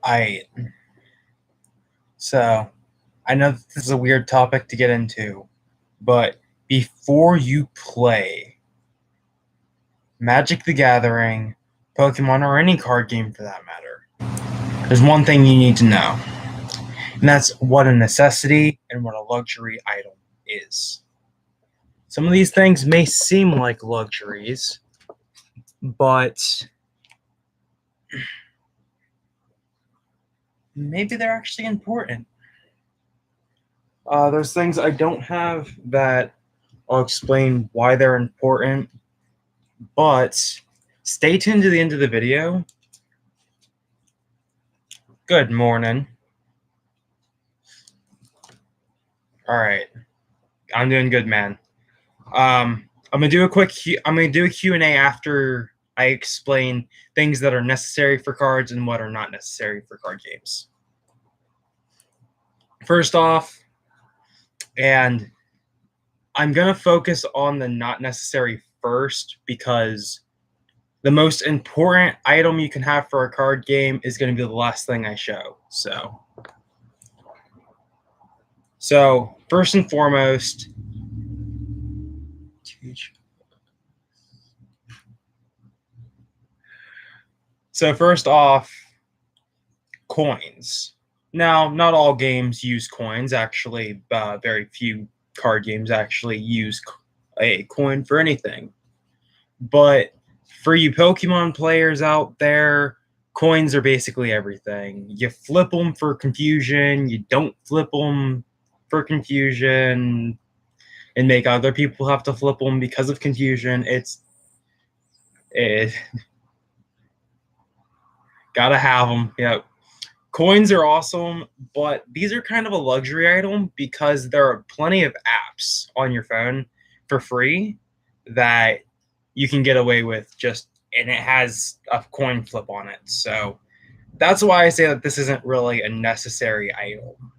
I so I know that this is a weird topic to get into, but before you play Magic the Gathering, Pokemon, or any card game for that matter, there's one thing you need to know, and that's what a necessity and what a luxury item is. Some of these things may seem like luxuries, but maybe they're actually important. There's things I don't have that I'll explain why they're important, but stay tuned to the end of the video. Good morning. All right, I'm doing good, man. I'm gonna do a Q&A after I explain things that are necessary for cards and what are not necessary for card games. First off, and I'm gonna focus on the not necessary first because the most important item you can have for a card game is going to be the last thing I show. So first and foremost, first off, coins. Now, not all games use coins. Actually, very few card games actually use a coin for anything. But for you Pokemon players out there, coins are basically everything. You flip them for confusion, you don't flip them for confusion, and make other people have to flip them because of confusion. It gotta have them. Yep. Coins are awesome, but these are kind of a luxury item because there are plenty of apps on your phone for free that you can get away with and it has a coin flip on it. So that's why I say that this isn't really a necessary item.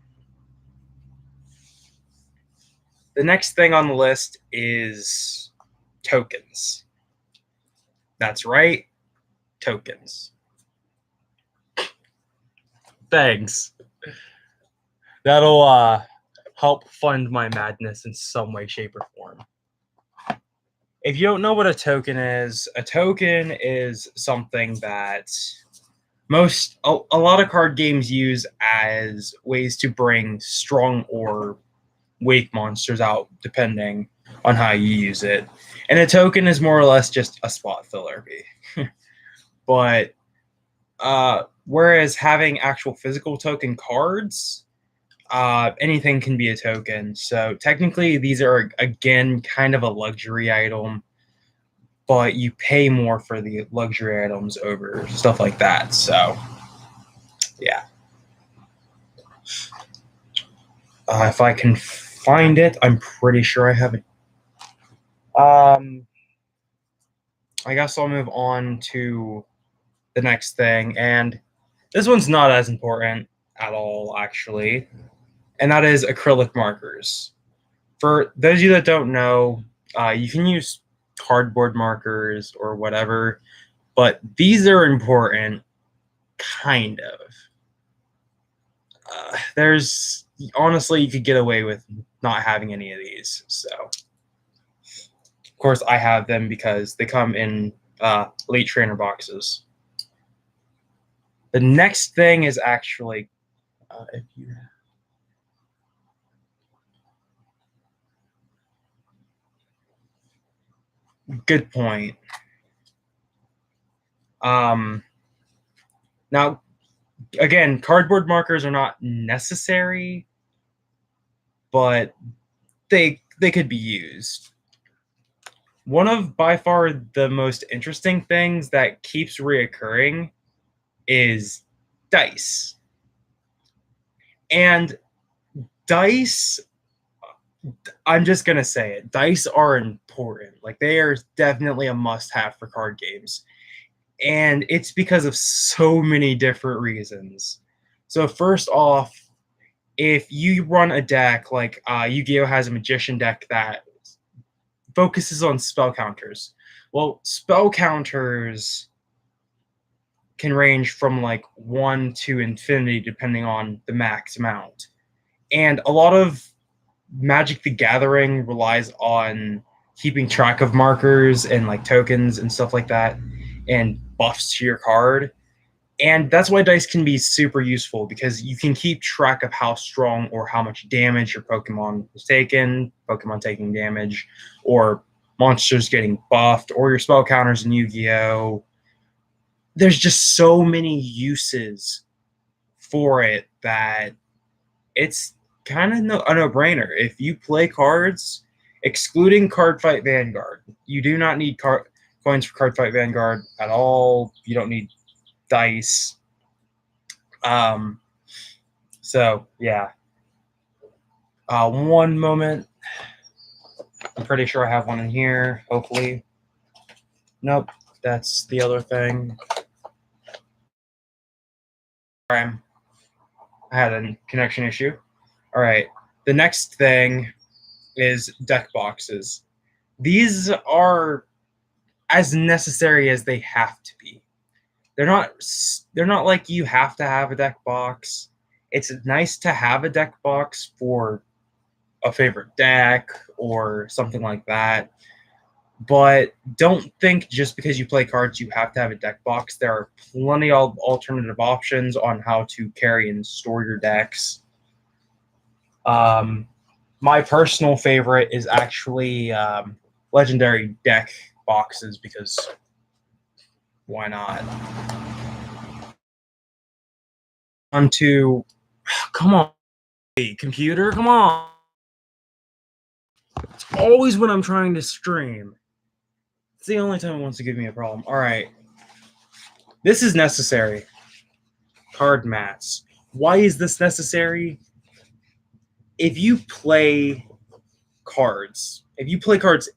The next thing on the list is tokens. That's right, tokens. Thanks. That'll help fund my madness in some way, shape, or form. If you don't know what a token is something that a lot of card games use as ways to bring strong or weak monsters out, depending on how you use it. And a token is more or less just a spot filler. But whereas having actual physical token cards, anything can be a token. So technically, these are, again, kind of a luxury item, but you pay more for the luxury items over stuff like that. So, yeah. If I can find it, I'm pretty sure I have it. I guess I'll move on to the next thing, and this one's not as important at all, actually, and that is acrylic markers. For those of you that don't know, you can use cardboard markers or whatever, but these are important, kind of. There's honestly, you could get away with not having any of these. So, of course, I have them because they come in Elite Trainer boxes. The next thing is actually, if you good point. Now, again, cardboard markers are not necessary, but they could be used. One of by far the most interesting things that keeps reoccurring is dice. And dice, I'm just going to say it, dice are important. Like, they are definitely a must-have for card games. And it's because of so many different reasons. So first off, if you run a deck like Yu-Gi-Oh! Has a magician deck that focuses on spell counters. Well, spell counters can range from like 1 to infinity depending on the max amount. And a lot of Magic the Gathering relies on keeping track of markers and like tokens and stuff like that and buffs to your card. And that's why dice can be super useful, because you can keep track of how strong or how much damage your Pokemon was taking, Pokemon taking damage, or monsters getting buffed, or your spell counters in Yu-Gi-Oh! There's just so many uses for it that it's kind of a no-brainer. If you play cards, excluding Cardfight Vanguard, you do not need coins for Cardfight Vanguard at all. You don't need dice. So yeah. One moment. I'm pretty sure I have one in here. Hopefully. Nope. That's the other thing. I had a connection issue. All right. The next thing is deck boxes. These are as necessary as they have to be. They're not like you have to have a deck box. It's nice to have a deck box for a favorite deck or something like that. But don't think just because you play cards you have to have a deck box. There are plenty of alternative options on how to carry and store your decks. My personal favorite is actually legendary deck boxes, because why not? Come on, computer, come on. It's always when I'm trying to stream. It's the only time it wants to give me a problem. All right. This is necessary. Card mats. Why is this necessary? If you play cards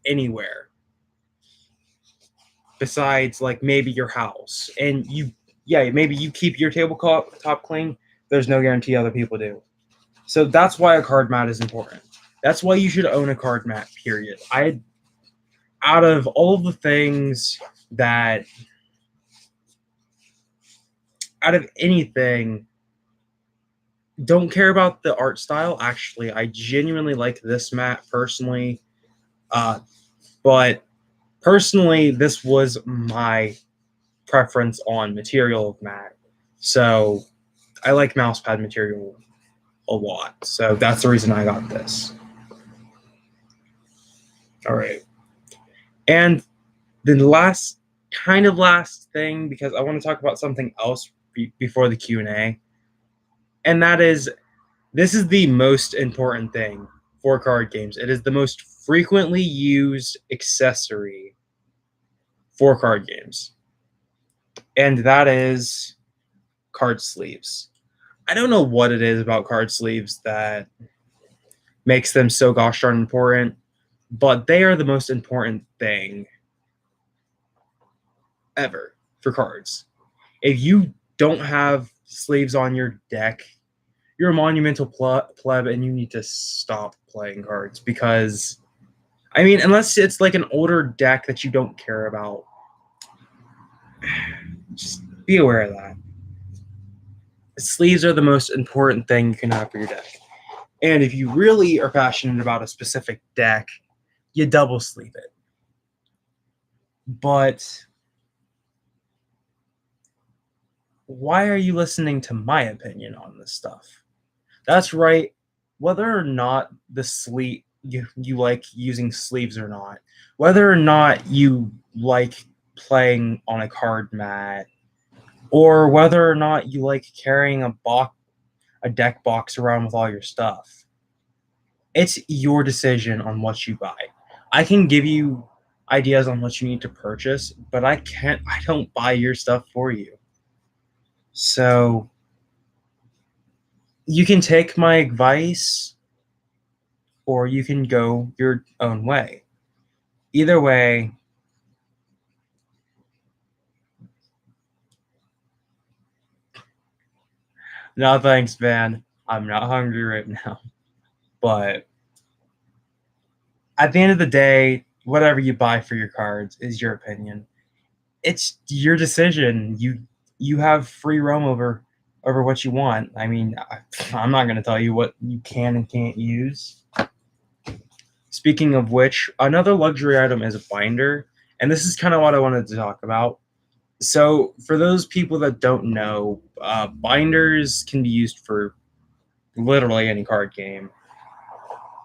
anywhere besides like maybe your house, and maybe you keep your tabletop clean, there's no guarantee other people do. So that's why a card mat is important. That's why you should own a card mat, period. Out of all of the things that, out of anything, don't care about the art style. Actually, I genuinely like this mat personally. But personally, this was my preference on material of mat. So I like mousepad material a lot. So that's the reason I got this. All right. And the last thing, because I want to talk about something else before the Q&A, and that is, this is the most important thing for card games. It is the most frequently used accessory for card games, and that is card sleeves. I don't know what it is about card sleeves that makes them so gosh darn important, but they are the most important thing ever for cards. If you don't have sleeves on your deck, you're a monumental pleb and you need to stop playing cards, because, I mean, unless it's like an older deck that you don't care about, just be aware of that. Sleeves are the most important thing you can have for your deck. And if you really are passionate about a specific deck, you double sleeve it. But why are you listening to my opinion on this stuff? That's right. Whether or not the sleeve you like using sleeves or not, whether or not you like playing on a card mat, or whether or not you like carrying a deck box around with all your stuff, it's your decision on what you buy. I can give you ideas on what you need to purchase, but I don't buy your stuff for you. So you can take my advice or you can go your own way. Either way, no thanks, man. I'm not hungry right now. But at the end of the day, whatever you buy for your cards is your opinion. It's your decision. you have free roam over what you want. I mean, I'm not going to tell you what you can and can't use. Speaking of which, another luxury item is a binder, and this is kind of what I wanted to talk about. So, for those people that don't know, binders can be used for literally any card game.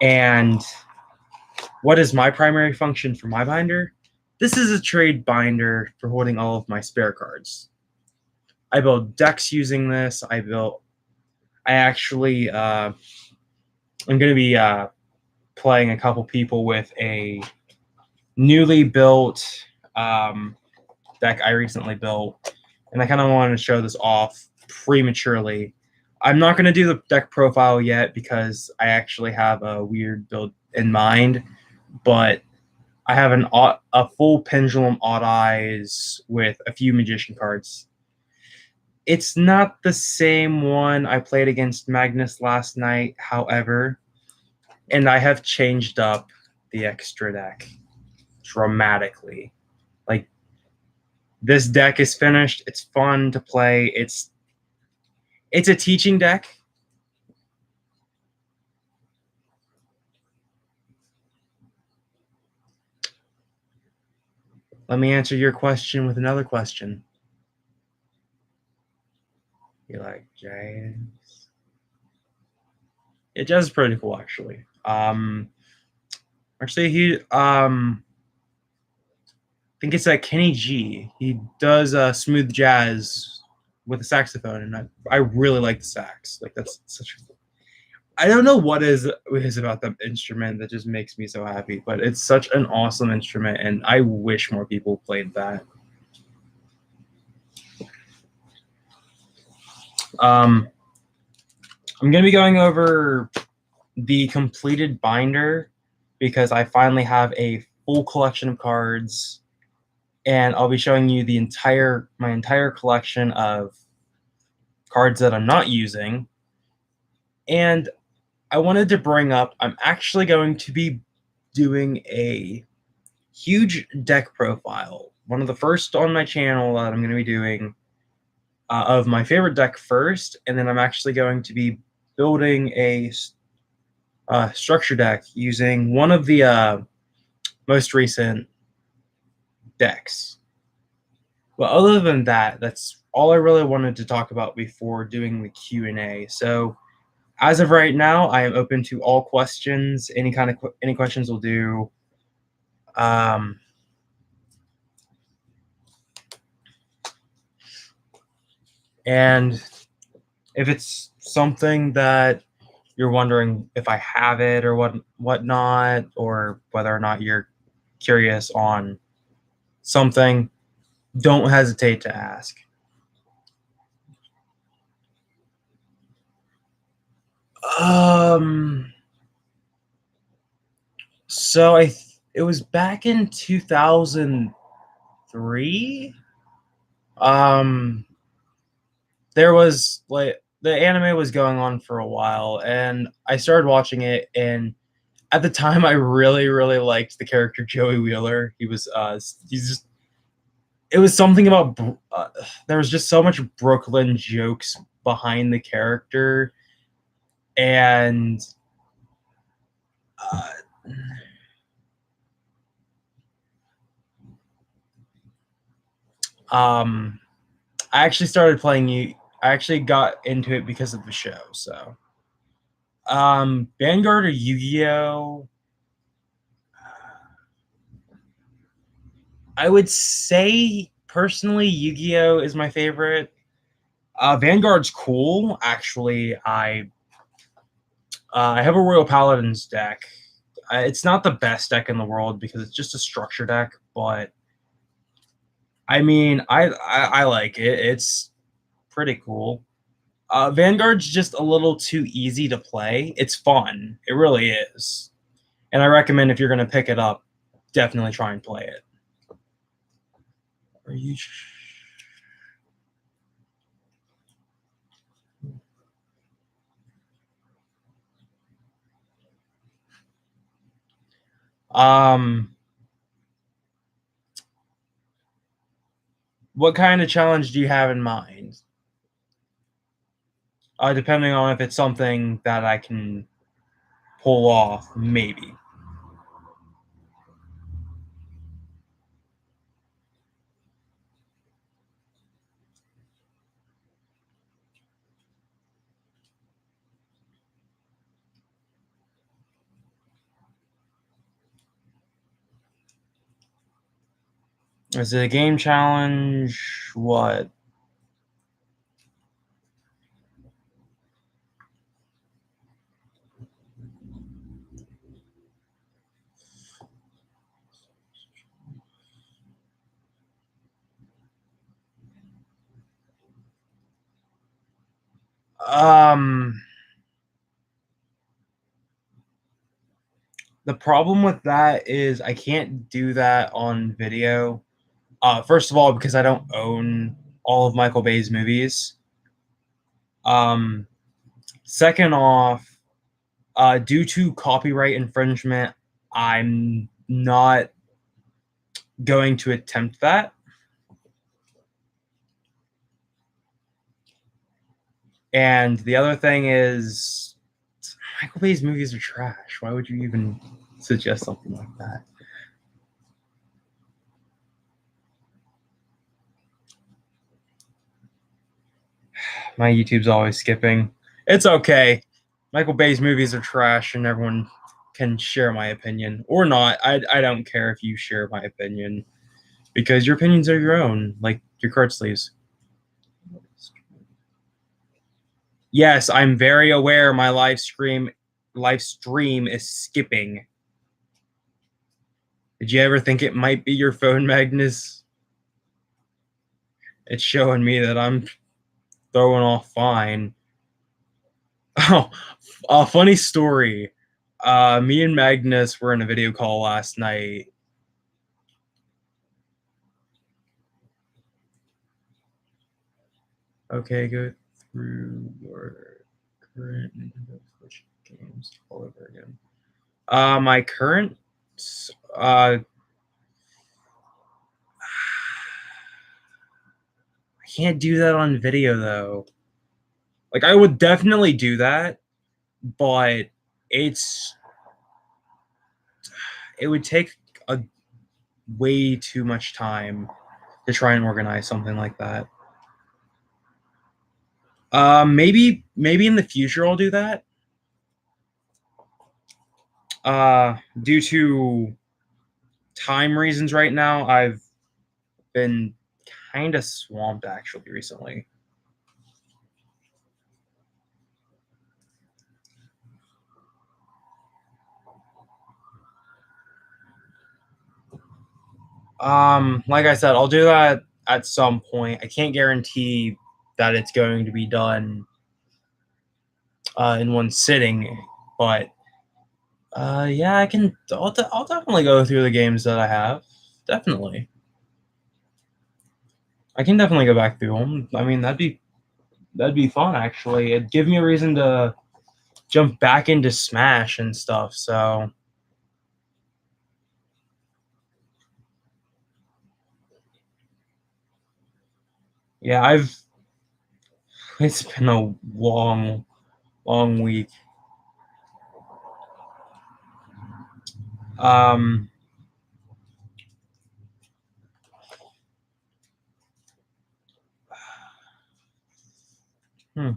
And what is my primary function for my binder? This is a trade binder for holding all of my spare cards. I build decks using this. I actually, I'm going to be playing a couple people with a newly built deck I recently built, and I kind of wanted to show this off prematurely. I'm not going to do the deck profile yet because I actually have a weird build in mind, but I have a full Pendulum Odd Eyes with a few Magician cards. It's not the same one I played against Magnus last night, however, and I have changed up the extra deck dramatically. Like, this deck is finished. It's fun to play. It's a teaching deck. Let me answer your question with another question. You like James? Yeah, Jazz is pretty cool, actually. Actually, I think it's Kenny G. He does smooth jazz with a saxophone, and I really like the sax. Like, that's such. I don't know what is about the instrument that just makes me so happy, but it's such an awesome instrument, and I wish more people played that. I'm going to be going over the completed binder because I finally have a full collection of cards, and I'll be showing you my entire collection of cards that I'm not using. And I wanted to bring up, I'm actually going to be doing a huge deck profile. One of the first on my channel that I'm going to be doing of my favorite deck first, and then I'm actually going to be building a structure deck using one of the most recent decks. But other than that, that's all I really wanted to talk about before doing the Q&A. So as of right now, I am open to all questions. Any questions will do. And if it's something that you're wondering if I have it or whatnot, or whether or not you're curious on something, don't hesitate to ask. So it was back in 2003. There was like the anime was going on for a while, and I started watching it, and at the time I really liked the character Joey Wheeler. It was something about there was just so much Brooklyn jokes behind the character, and uh, I actually started playing you. I actually got into it because of the show. So, Vanguard or Yu-Gi-Oh? I would say personally, Yu-Gi-Oh is my favorite. Vanguard's cool. Actually, I have a Royal Paladins deck. It's not the best deck in the world because it's just a structure deck, but I mean, I like it. It's pretty cool. Vanguard's just a little too easy to play. It's fun. It really is. And I recommend if you're going to pick it up, definitely try and play it. Are you? What kind of challenge do you have in mind? Depending on if it's something that I can pull off, maybe. Is it a game challenge? What? The problem with that is I can't do that on video. First of all, because I don't own all of Michael Bay's movies. Um, Second off, due to copyright infringement, I'm not going to attempt that. And the other thing is, Michael Bay's movies are trash. Why would you even suggest something like that? My YouTube's always skipping. It's okay. Michael Bay's movies are trash, and everyone can share my opinion or not. I don't care if you share my opinion because your opinions are your own, like your card sleeves. Yes, I'm very aware my live stream is skipping. Did you ever think it might be your phone, Magnus? It's showing me that I'm throwing off fine. Oh, a funny story. Me and Magnus were in a video call last night. Okay, go through your current Nintendo Switch games all over again. My current, I can't do that on video though. Like I would definitely do that, but it would take a way too much time to try and organize something like that. Maybe in the future I'll do that. Due to time reasons right now, I've been kind of swamped actually recently. Like I said, I'll do that at some point. I can't guarantee that it's going to be done in one sitting, but yeah, I can. I'll definitely go through the games that I have. Definitely, I can definitely go back through them. I mean, that'd be fun actually. It'd give me a reason to jump back into Smash and stuff. So yeah, it's been a long week. Um, I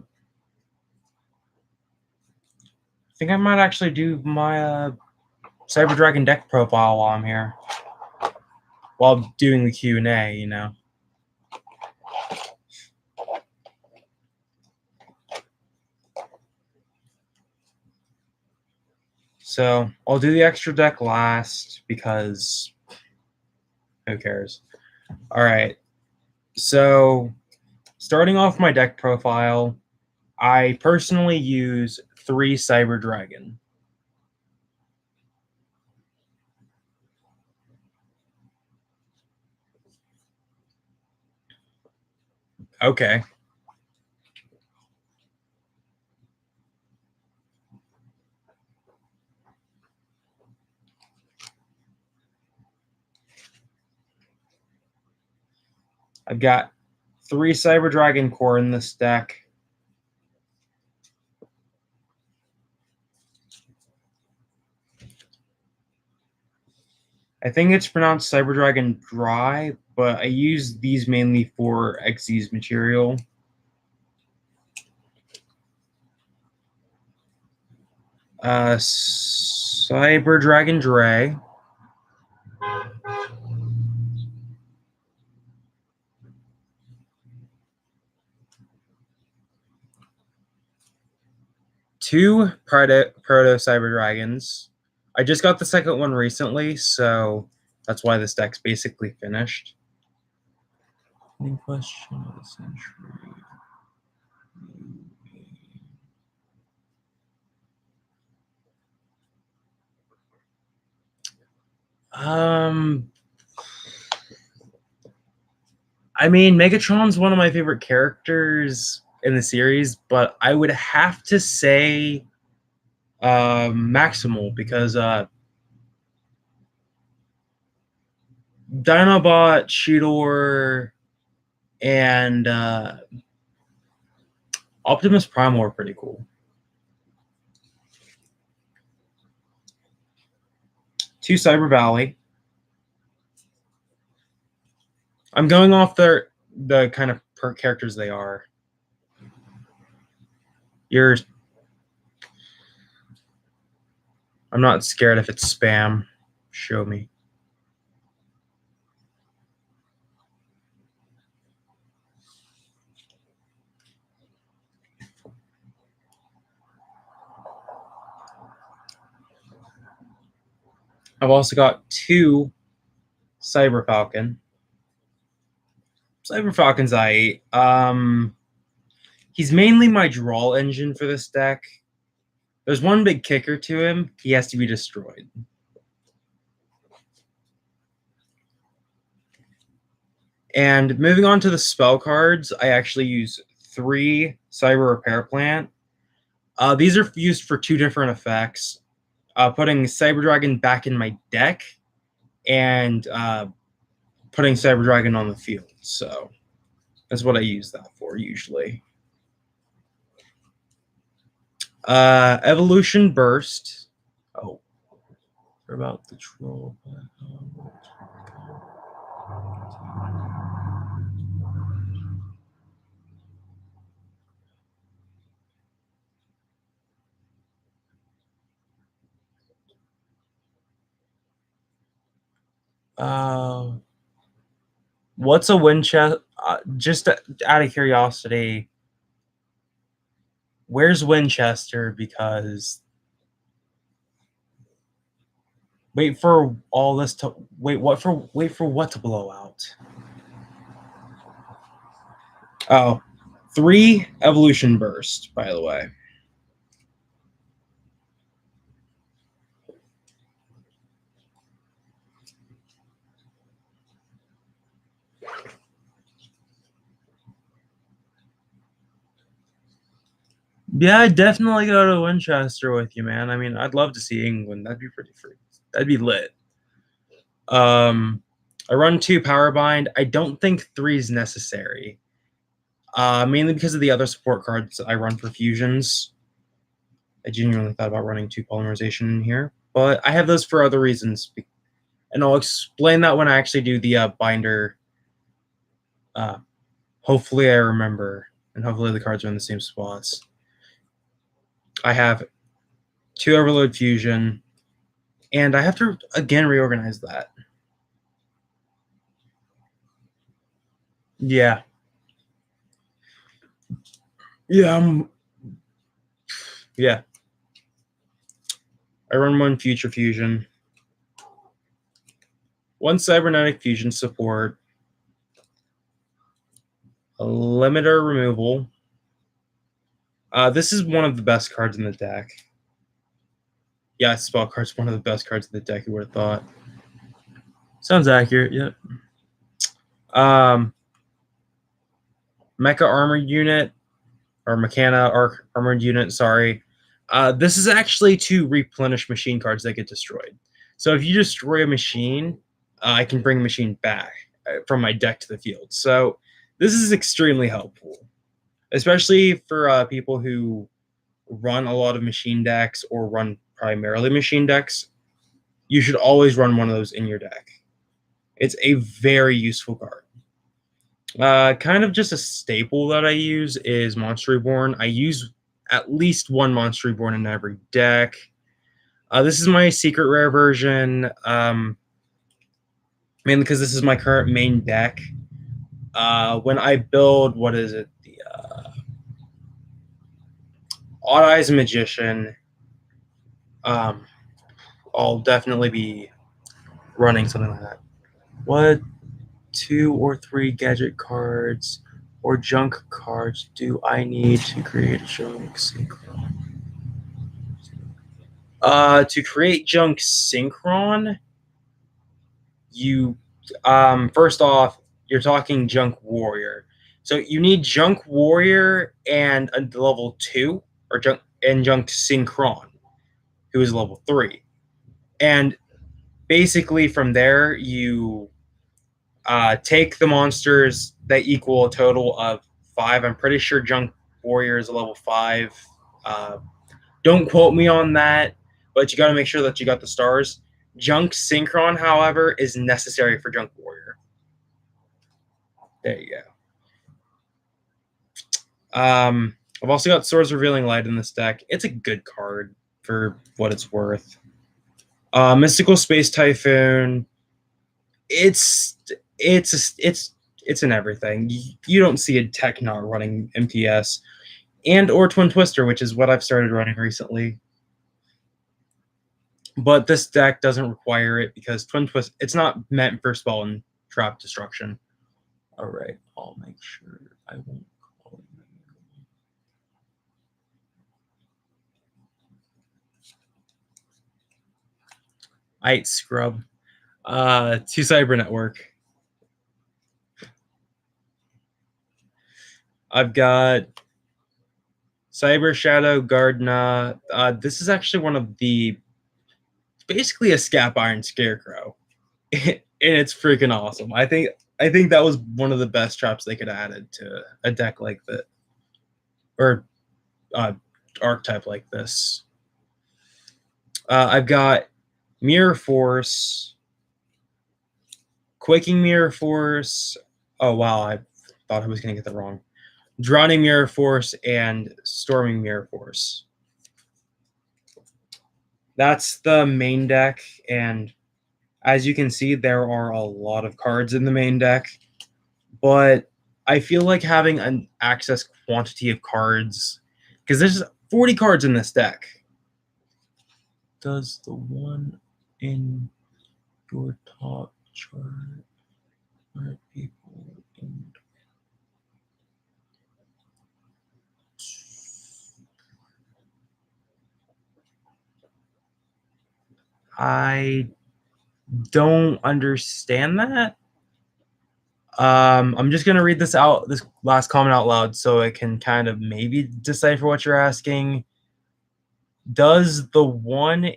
think I might actually do my Cyber Dragon deck profile while I'm here, while doing the Q&A. You know. So I'll do the extra deck last because who cares? All right. So starting off my deck profile, I personally use 3 Cyber Dragon. Okay. I've got 3 Cyber Dragon Core in this deck. I think it's pronounced Cyber Dragon Dry, but I use these mainly for Xyz material. Cyber Dragon Dray. Two Proto Cyber Dragons. I just got the second one recently, so that's why this deck's basically finished. Any question of the century? I mean, Megatron's one of my favorite characters in the series, but I would have to say Maximal, because Dinobot, Cheetor, and Optimus Prime were pretty cool. 2 Cyber Valley. I'm going off the kind of characters they are. I'm not scared if it's spam. Show me. I've also got 2 Cyber Falcon. Cyber Falcon's he's mainly my draw engine for this deck. There's one big kicker to him. He has to be destroyed. And moving on to the spell cards, I actually use 3 Cyber Repair Plant. These are used for 2 different effects. Putting Cyber Dragon back in my deck and putting Cyber Dragon on the field. So that's what I use that for usually. Evolution Burst. Oh, what about the troll? What's a Winchester? Just out of curiosity, where's Winchester? Because wait for all this to wait for what to blow out? Oh, 3 Evolution Burst, by the way. Yeah, I'd definitely go to Winchester with you, man. I mean, I'd love to see England. That'd be pretty free. That'd be lit. I run 2 Power Bind. I don't think 3 is necessary. Mainly because of the other support cards I run for fusions. I genuinely thought about running 2 Polymerization in here, but I have those for other reasons. And I'll explain that when I actually do the binder. Hopefully I remember, and hopefully the cards are in the same spots. I have 2 Overload Fusion, and I have to, again, reorganize that. Yeah. Yeah. Yeah. I run 1 Future Fusion, 1 Cybernetic Fusion support, a Limiter Removal. This is one of the best cards in the deck. Yeah, spell card's one of the best cards in the deck, you would have thought. Sounds accurate, yep. Mecha Armored Unit, or Mechana Armored Unit, sorry. This is actually to replenish machine cards that get destroyed. So if you destroy a machine, I can bring a machine back. from my deck to the field. So this is extremely helpful, especially for people who run a lot of machine decks or run primarily machine decks. You should always run one of those in your deck. It's a very useful card. Kind of just a staple that I use is Monster Reborn. I use at least one Monster Reborn in every deck. This is my secret rare version, mainly because this is my current main deck. When I build, what is it? The Odd Eyes Magician. I'll definitely be running something like that. What 2 or 3 gadget cards or junk cards do I need to create a junk synchron? To create junk synchron, you first off, you're talking junk warrior. So you need junk warrior and a level 2 or junk synchron, who is level 3. And basically from there you take the monsters that equal a total of 5. I'm pretty sure Junk Warrior is a level 5. Don't quote me on that, but you got to make sure that you got the stars. Junk Synchron, however, is necessary for Junk Warrior. There you go. I've also got Swords Revealing Light in this deck. It's a good card for what it's worth. Mystical Space Typhoon. It's in everything. You don't see a tech not running MTS and or Twin Twister, which is what I've started running recently. But this deck doesn't require it because Twin Twist, it's not meant for spell and trap destruction. All right, I'll make sure I won't call you. Alright, scrub. To Cyber Network. I've got Cyber Shadow Gardna. This is actually one of the basically a Scap Iron Scarecrow. And it's freaking awesome. I think that was one of the best traps they could have added to a deck like that. Or archetype like this. I've got Mirror Force, Quaking Mirror Force. Oh wow, I thought I was gonna get that wrong. Drowning Mirror Force and Storming Mirror Force. That's the main deck, and as you can see, there are a lot of cards in the main deck, but I feel like having an access quantity of cards, because there's 40 cards in this deck. Does the one in your top chart are people in? I don't understand that. I'm just gonna read this last comment out loud so I can kind of maybe decipher what you're asking. Does the one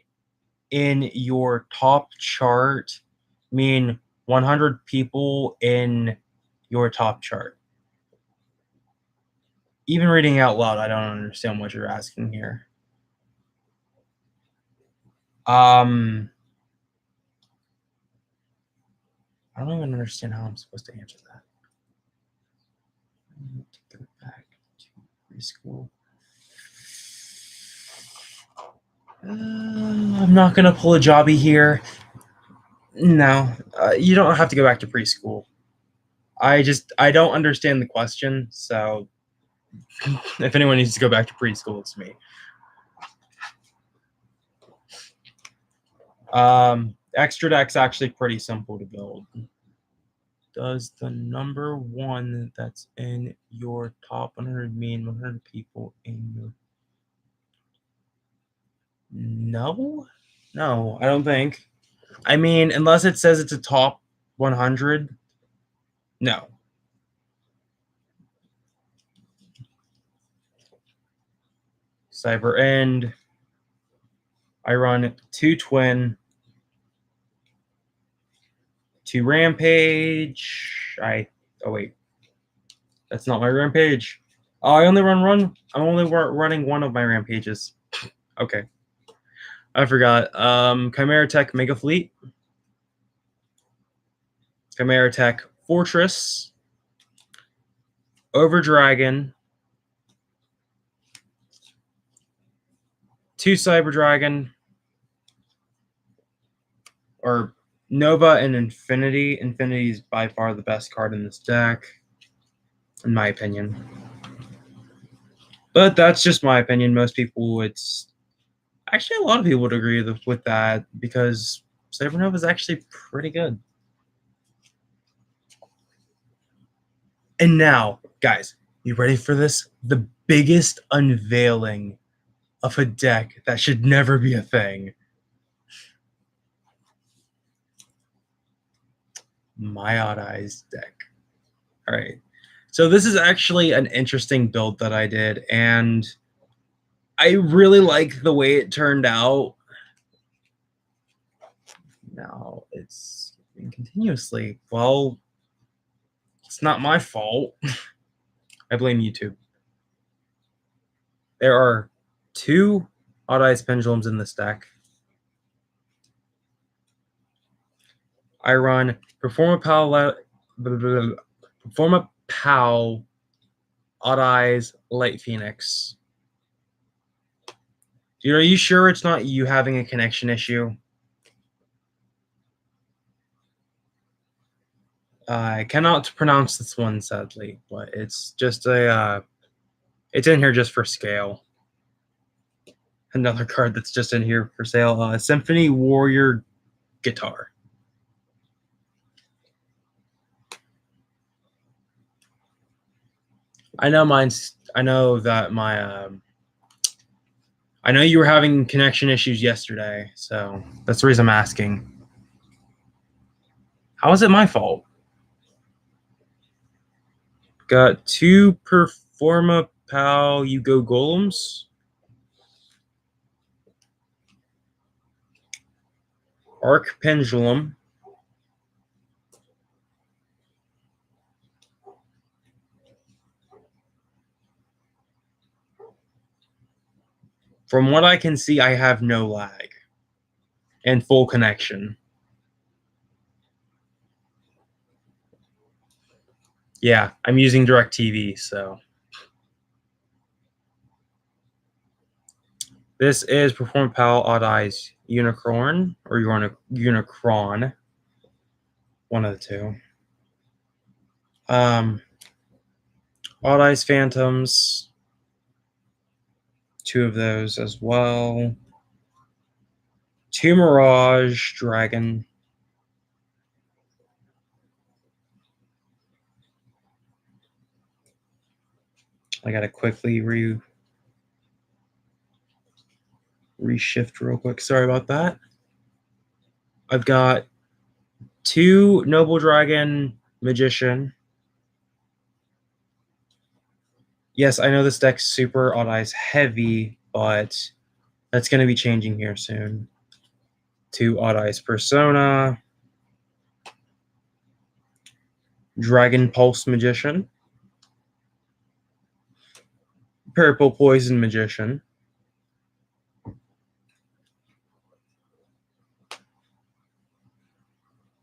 in your top chart mean 100 people in your top chart? Even reading out loud, I don't understand what you're asking here. I don't even understand how I'm supposed to answer that. I need to go back to preschool. I'm not going to pull a jobby here. No, you don't have to go back to preschool. I don't understand the question, so if anyone needs to go back to preschool, it's me. Extra deck's actually pretty simple to build. Does the number 1 that's in your top 100 mean 100 people in your... No, I don't think. I mean, unless it says it's a top 100, no. Cyber End. I run 2 twin, 2 Rampage. Oh wait, that's not my Rampage. Oh, I'm only running one of my Rampages. Okay, I forgot. Chimera Tech Mega Fleet, Chimera Tech Fortress, Over Dragon, 2 Cyber Dragon, or Nova and Infinity. Infinity is by far the best card in this deck, in my opinion. But that's just my opinion. Most people would... Actually, a lot of people would agree with that, because Cybernova is actually pretty good. And now, guys, you ready for this? The biggest unveiling of a deck that should never be a thing. My Odd Eyes deck. All right. So this is actually an interesting build that I did, and I really like the way it turned out. Now it's continuously. Well, it's not my fault. I blame YouTube. There are 2 Odd Eyes Pendulums in this deck. I run Performa Pal Odd Eyes Light Phoenix. Dude, are you sure it's not you having a connection issue? I cannot pronounce this one, sadly, but it's just it's in here just for scale. Another card that's just in here for sale, Symphony Warrior Guitar. I know that my I know you were having connection issues yesterday, so that's the reason I'm asking. How is it my fault? Got 2 Performa Pal Yugo Golems. Arc Pendulum. From what I can see, I have no lag and full connection. Yeah, I'm using DirecTV, so. This is Performa Pal Odd Eyes Unicron, or Unicron. One of the two. Odd Eyes Phantoms. 2 of those as well. 2 Mirage Dragon. I gotta quickly reshift real quick. Sorry about that. I've got 2 Noble Dragon Magician. Yes, I know this deck's super Odd Eyes heavy, but that's going to be changing here soon. 2 Odd Eyes Persona. Dragon Pulse Magician. Purple Poison Magician.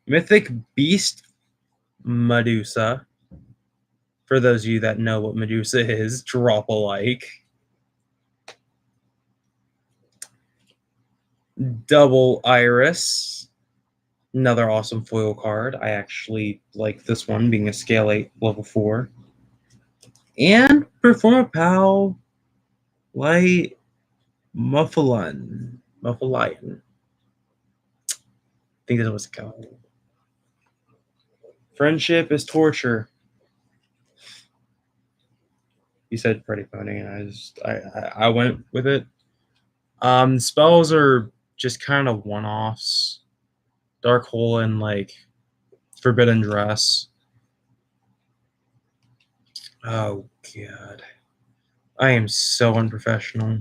Mythic Beast Medusa. For those of you that know what Medusa is, drop a like. Double Iris. Another awesome foil card. I actually like this one, being a scale 8 level 4. And Performa Pal Light Muffalon. I think that's what's called. Friendship is torture. You said Pretty Pony, and I went with it. Spells are just kind of one-offs. Dark Hole and like Forbidden Dress. Oh god. I am so unprofessional.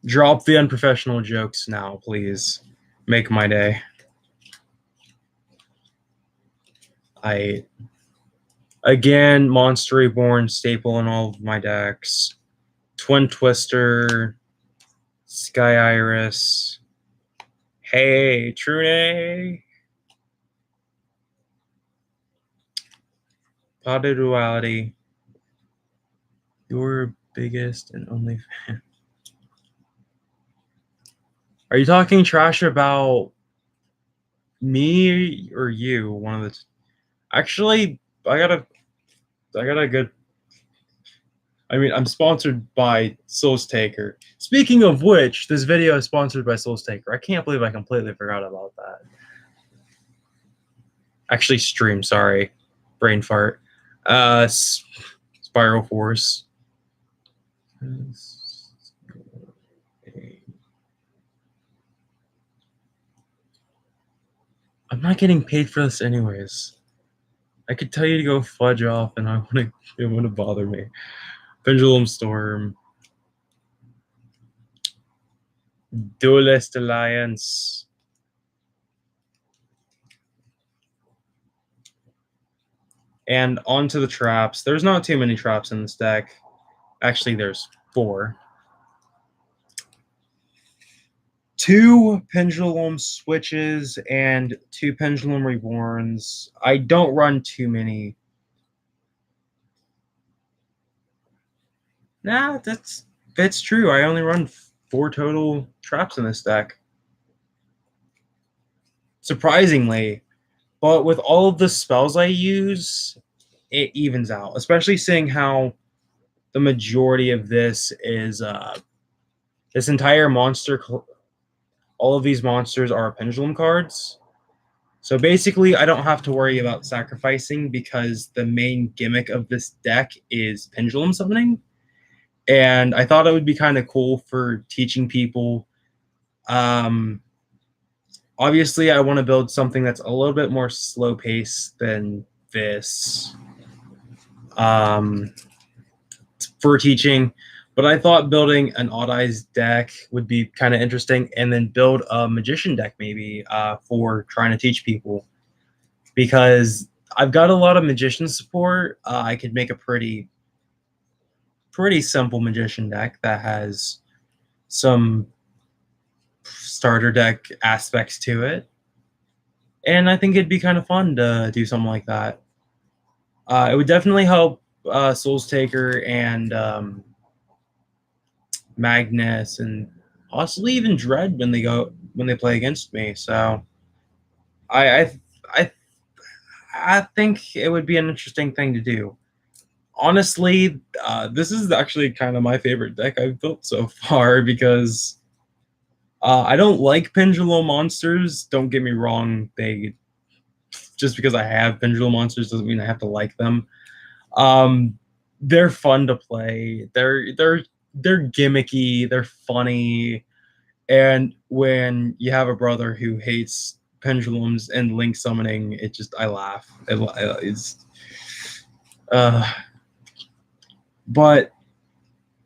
Drop the unprofessional jokes now, please. Make my day. height. Again, Monster Reborn, staple in all of my decks. Twin Twister, Sky Iris. Hey, Trune. Pot of Duality. Your biggest and only fan. Are you talking trash about me or you? One of the actually, I got a good. I mean, I'm sponsored by Souls Taker. Speaking of which, this video is sponsored by Souls Taker. I can't believe I completely forgot about that. Actually, stream. Sorry, brain fart. Spiral Force. I'm not getting paid for this anyways. I could tell you to go fudge off, and it wouldn't bother me. Pendulum Storm. Duelist Alliance. And onto the traps. There's not too many traps in this deck. Actually, there's 4. 2 Pendulum Switches and 2 Pendulum Reborns. I don't run too many. Nah, that's true. I only run 4 total traps in this deck. Surprisingly. But with all of the spells I use, it evens out. Especially seeing how the majority of this is this entire monster. All of these monsters are pendulum cards. So basically, I don't have to worry about sacrificing because the main gimmick of this deck is pendulum summoning. And I thought it would be kind of cool for teaching people. Obviously, I want to build something that's a little bit more slow paced than this for teaching. But I thought building an Odd Eyes deck would be kind of interesting, and then build a Magician deck maybe for trying to teach people. Because I've got a lot of Magician support. I could make a pretty simple Magician deck that has some starter deck aspects to it. And I think it'd be kind of fun to do something like that. It would definitely help Souls Taker and Magnus and possibly even Dread when they play against me. So I think it would be an interesting thing to do. Honestly, this is actually kind of my favorite deck I've built so far because I don't like pendulum monsters. Don't get me wrong; just because I have pendulum monsters doesn't mean I have to like them. They're fun to play. They're gimmicky. They're funny. And when you have a brother who hates pendulums and link summoning, I laugh. But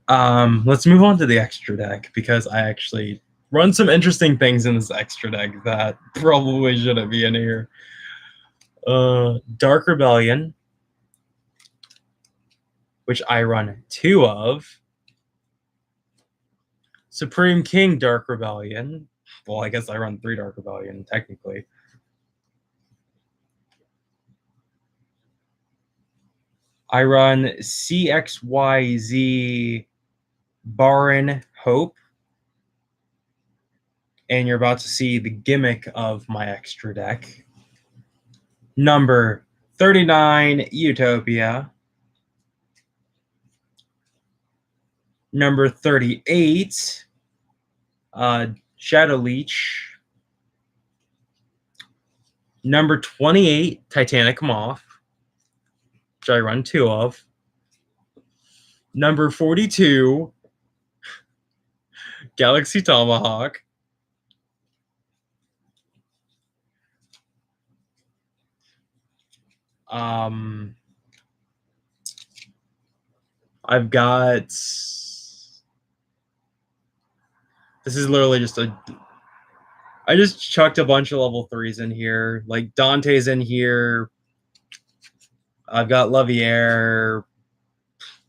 let's move on to the extra deck because I actually run some interesting things in this extra deck that probably shouldn't be in here. Dark Rebellion, which I run 2 of. Supreme King Dark Rebellion. Well, I guess I run 3 Dark Rebellion, technically. I run CXYZ Baron Hope. And you're about to see the gimmick of my extra deck. Number 39, Utopia. Number 38, Shadow Leech. Number 28, Titanic Moth, which I run 2 of. Number 42, Galaxy Tomahawk. I've got... This is literally just I just chucked a bunch of level 3s in here. Like Dante's in here. I've got Leviair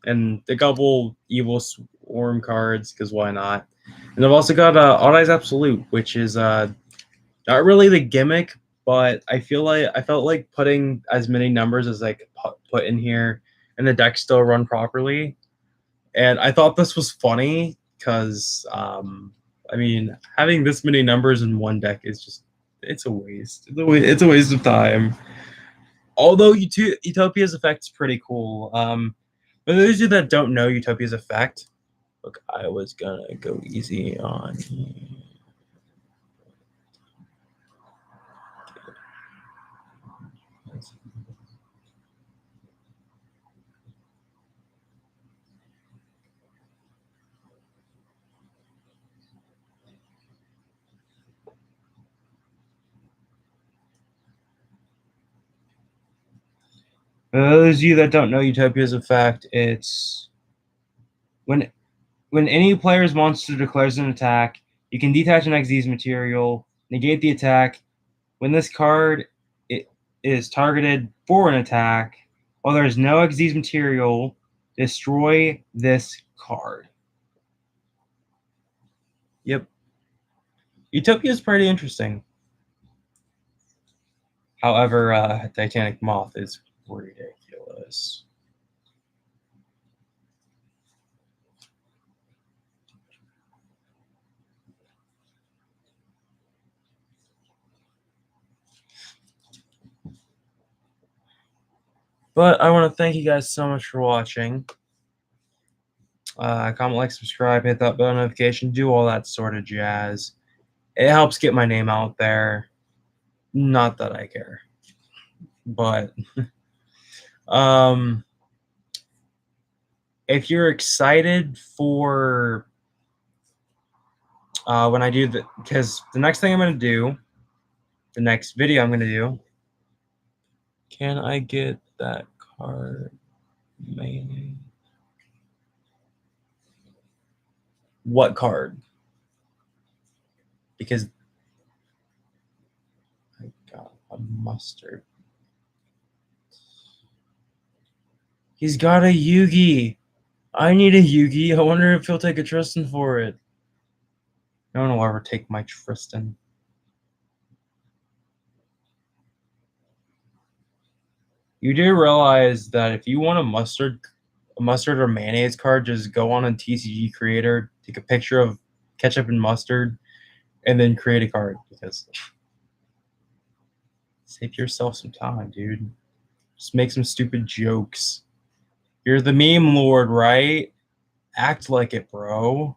and a couple Evil Swarm cards, because why not? And I've also got Odd Eyes Absolute, which is not really the gimmick, but I felt like putting as many numbers as I could put in here, and the deck still run properly. And I thought this was funny because, I mean, having this many numbers in one deck is just, it's a waste. It's a waste of time. Although Utopia's effect is pretty cool. For those of you that don't know Utopia's effect, look, I was gonna go easy on you. For those of you that don't know Utopia's effect, it's when any player's monster declares an attack, you can detach an Xyz material, negate the attack. When this card is targeted for an attack, while there is no Xyz material, destroy this card. Yep. Utopia is pretty interesting. However, Titanic Moth is ridiculous. But I want to thank you guys so much for watching. Comment, like, subscribe, hit that bell notification, do all that sort of jazz. It helps get my name out there. Not that I care. But if you're excited for when I do because the next thing I'm going to do, the next video I'm going to do, can I get that card? Mayonnaise. What card? Because I got a mustard. He's got a Yugi. I need a Yugi. I wonder if he'll take a Tristan for it. No one will ever take my Tristan. You do realize that if you want a mustard or mayonnaise card, just go on a TCG creator, take a picture of ketchup and mustard, and then create a card, because save yourself some time, dude. Just make some stupid jokes. You're the meme lord, right? Act like it, bro.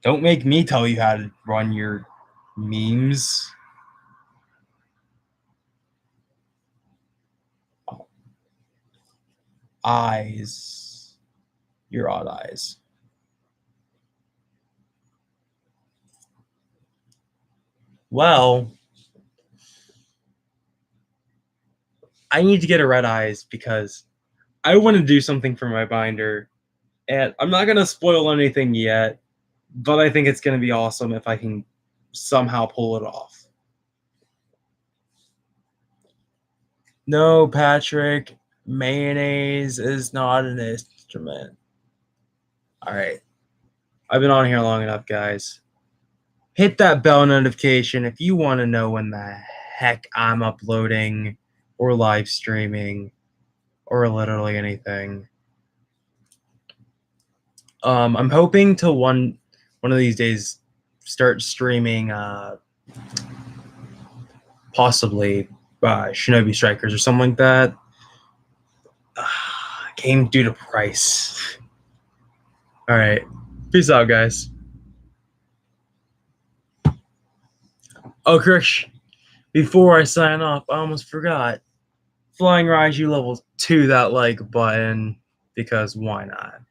Don't make me tell you how to run your memes. Eyes. Your odd eyes. Well, I need to get a red eyes because I want to do something for my binder. And I'm not going to spoil anything yet, but I think it's going to be awesome if I can somehow pull it off. No, Patrick, mayonnaise is not an instrument. All right. I've been on here long enough, guys. Hit that bell notification if you want to know when the heck I'm uploading or live streaming or literally anything. I'm hoping to one of these days start streaming possibly Shinobi Strikers or something like that. Game due to price. All right. Peace out, guys. Oh, Krish, before I sign off, I almost forgot. Flying Raiju level 2 that like button, because why not?